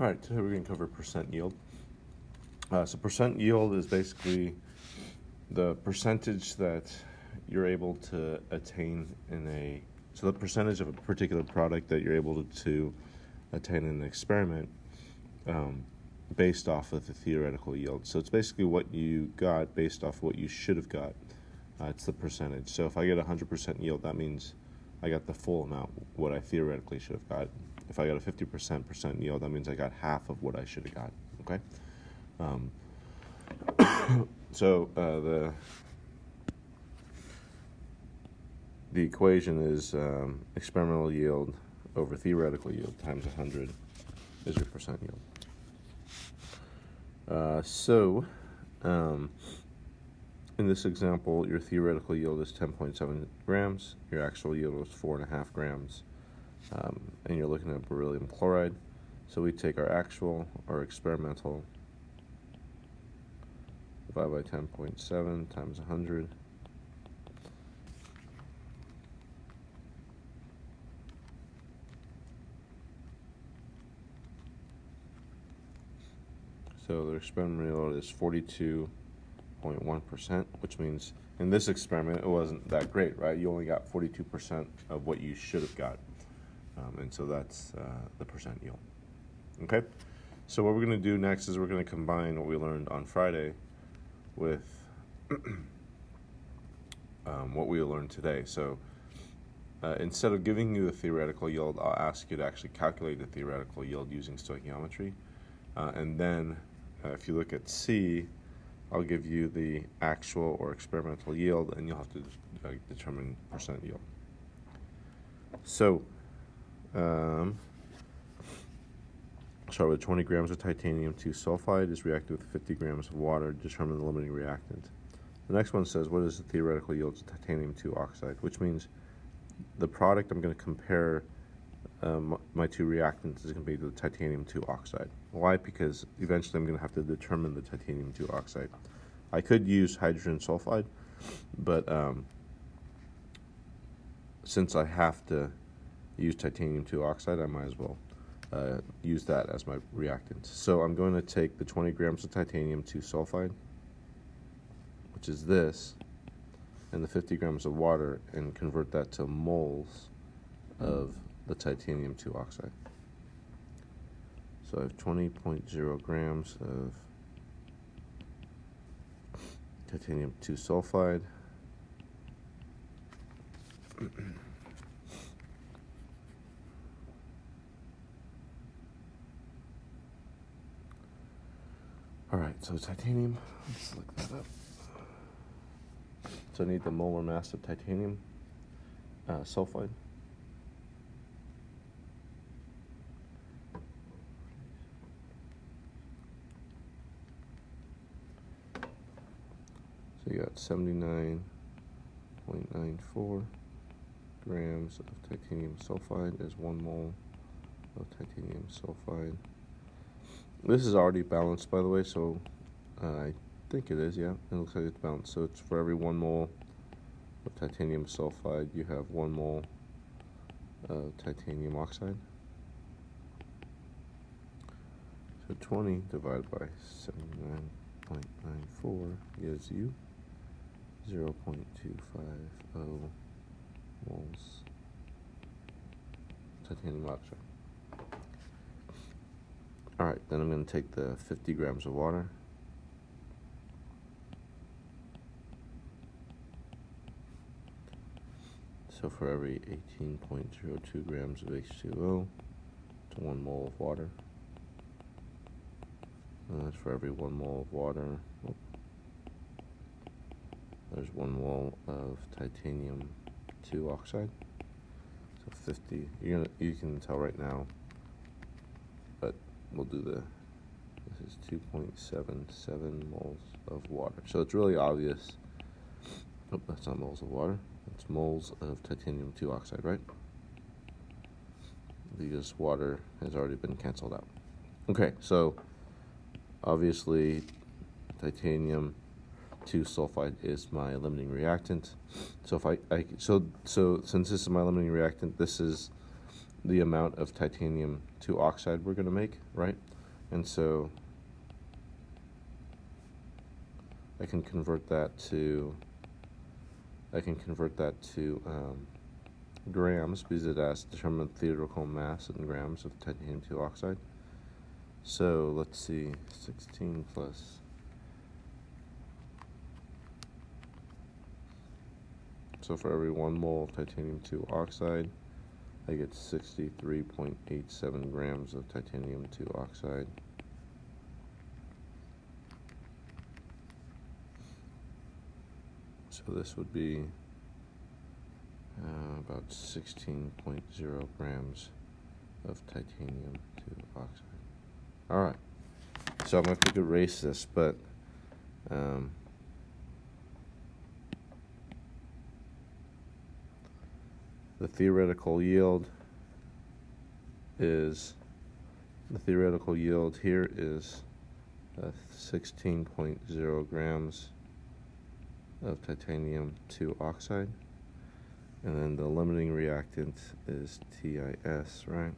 All right, today we're going to cover percent yield. So percent yield is basically the percentage that you're able to attain so the percentage of a particular product that you're able to attain in an experiment based off of the theoretical yield. So it's basically what you got based off what you should have got. It's the percentage. So if I get 100% yield, that means I got the full amount, what I theoretically should have got. If I got a 50% yield, that means I got half of what I should have got, okay? So the equation is experimental yield over theoretical yield times 100 is your percent yield. In this example, your theoretical yield is 10.7 grams, your actual yield is 4.5 grams, and you're looking at beryllium chloride. So we take our actual, our experimental, divide by 10.7 times 100. So the experimental yield is 42.1%, which means in this experiment it wasn't that great, right? You only got 42% of what you should have got. And so that's the percent yield. Okay? So what we're going to do next is we're going to combine what we learned on Friday with what we learned today. So instead of giving you the theoretical yield, I'll ask you to actually calculate the theoretical yield using stoichiometry. And then if you look at C, I'll give you the actual or experimental yield, and you'll have to determine percent yield. So, start with 20 grams of titanium-2 sulfide is reacted with 50 grams of water. Determine the limiting reactant. The next one says, what is the theoretical yield of titanium-2 oxide? Which means the product I'm going to compare my two reactants is going to be the titanium-2 oxide. Why? Because eventually I'm going to have to determine the titanium-2 oxide. I could use hydrogen sulfide, but since I have to use titanium-2 oxide, I might as well use that as my reactant. So I'm going to take the 20 grams of titanium-2 sulfide, which is this, and the 50 grams of water, and convert that to moles of the titanium-2 oxide. So I have 20.0 grams of titanium-2 sulfide. All right, so titanium, let's look that up. So I need the molar mass of titanium sulfide. So you got 79.94 grams of titanium sulfide is 1 mole of titanium sulfide. This is already balanced, by the way, so I think it is, yeah. It looks like it's balanced. So it's for every 1 mole of titanium sulfide, you have 1 mole of titanium oxide. So 20 divided by 79.94 gives you 0.250 moles titanium oxide. All right, then I'm going to take the 50 grams of water. So for every 18.02 grams of H2O, to 1 mole of water. And that's for every 1 mole of water. There's 1 mole of titanium-2 oxide. So 50. You can tell right now, but we'll do this is 2.77 moles of water. So it's really obvious. Oh, that's not moles of water. It's moles of titanium-2 oxide, right? Because water has already been canceled out. Okay, so obviously titanium-2 sulfide is my limiting reactant. So if so since this is my limiting reactant, this is the amount of titanium 2 oxide we're going to make, right? And so I can convert that to grams, because it has determined theoretical mass in grams of titanium 2 oxide. So let's see, 16 plus. So for every 1 mole of titanium 2 oxide, I get 63.87 grams of titanium 2 oxide. So this would be about 16.0 grams of titanium 2 oxide. All right. So I'm going to erase this, but the theoretical yield here is 16.0 grams of titanium 2 oxide, and then the limiting reactant is TiS, right?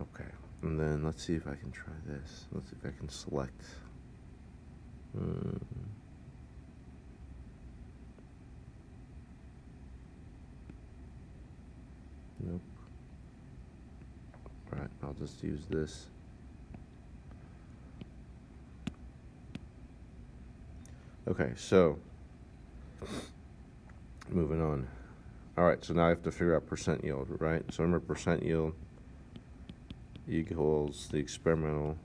Okay, and then let's see if I can try this. Let's see if I can select. Nope. All right, I'll just use this. Okay, so moving on. All right, so now I have to figure out percent yield, right? So remember, percent yield equals the experimental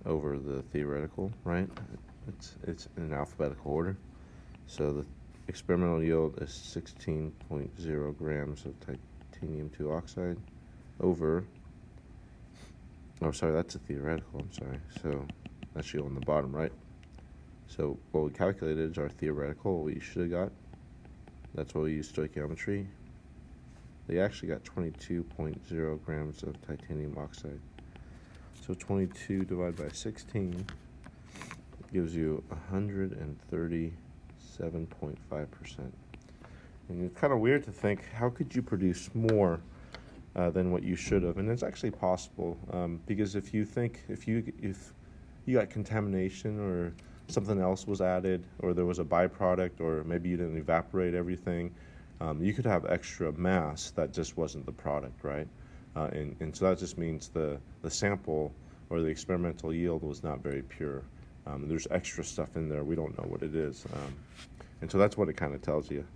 over the theoretical, right? It's in alphabetical order. So the experimental yield is 16.0 grams of titanium 2 oxide over, oh, sorry, that's a theoretical, I'm sorry. So that's yield on the bottom, right? So what we calculated is our theoretical, what we should have got. That's why we use stoichiometry. They actually got 22.0 grams of titanium oxide. So 22 divided by 16 gives you 137.5%. And it's kind of weird to think, how could you produce more than what you should have? And it's actually possible, because if you got contamination or something else was added, or there was a byproduct, or maybe you didn't evaporate everything, you could have extra mass that just wasn't the product, right? And so that just means the sample or the experimental yield was not very pure. There's extra stuff in there. We don't know what it is. And so that's what it kind of tells you.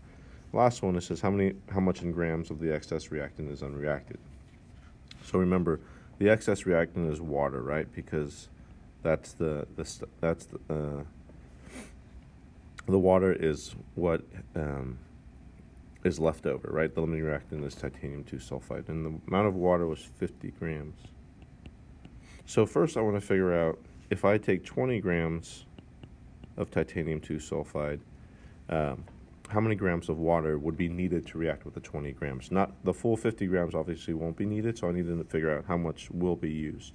Last one, it says how much in grams of the excess reactant is unreacted. So remember, the excess reactant is water, right? Because that's the water is what is left over, right? The limiting reactant is titanium 2 sulfide, and the amount of water was 50 grams. So first I want to figure out, if I take 20 grams of titanium 2 sulfide, how many grams of water would be needed to react with the 20 grams? Not the full 50 grams obviously won't be needed, so I need to figure out how much will be used.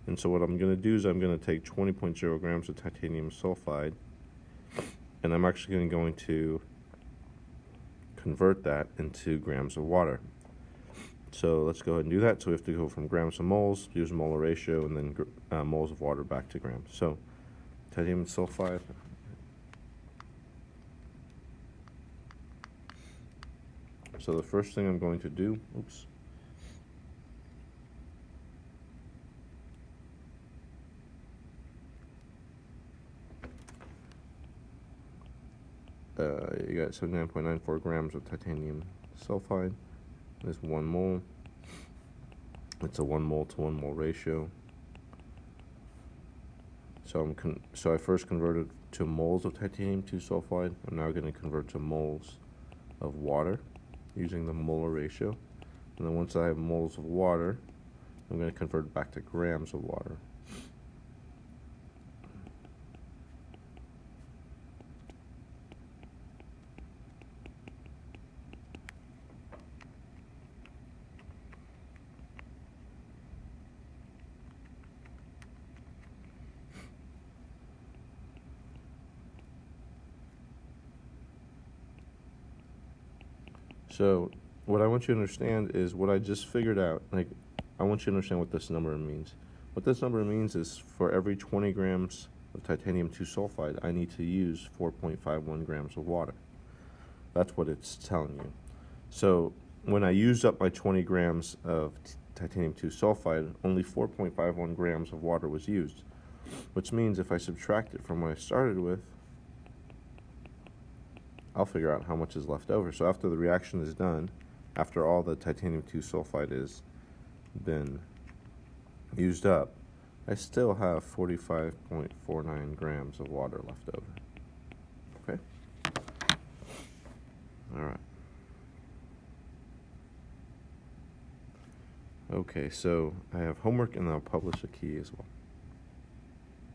And so what I'm going to do is I'm going to take 20.0 grams of titanium sulfide, and I'm actually going to convert that into grams of water. So let's go ahead and do that. So we have to go from grams to moles, use molar ratio, and then moles of water back to grams. So titanium sulfide. So the first thing I'm going to do, you got 79.94 grams of titanium sulfide. There's 1 mole. It's a 1 mole to 1 mole ratio. So I first converted to moles of titanium 2 sulfide. I'm now going to convert to moles of water using the molar ratio. And then once I have moles of water, I'm going to convert it back to grams of water. So what I want you to understand is what I just figured out. Like, I want you to understand what this number means. What this number means is for every 20 grams of titanium 2 sulfide, I need to use 4.51 grams of water. That's what it's telling you. So when I used up my 20 grams of titanium 2 sulfide, only 4.51 grams of water was used, which means if I subtract it from what I started with, I'll figure out how much is left over. So after the reaction is done, after all the titanium 2 sulfide is been used up, I still have 45.49 grams of water left over. Okay? All right. Okay, so I have homework and I'll publish a key as well.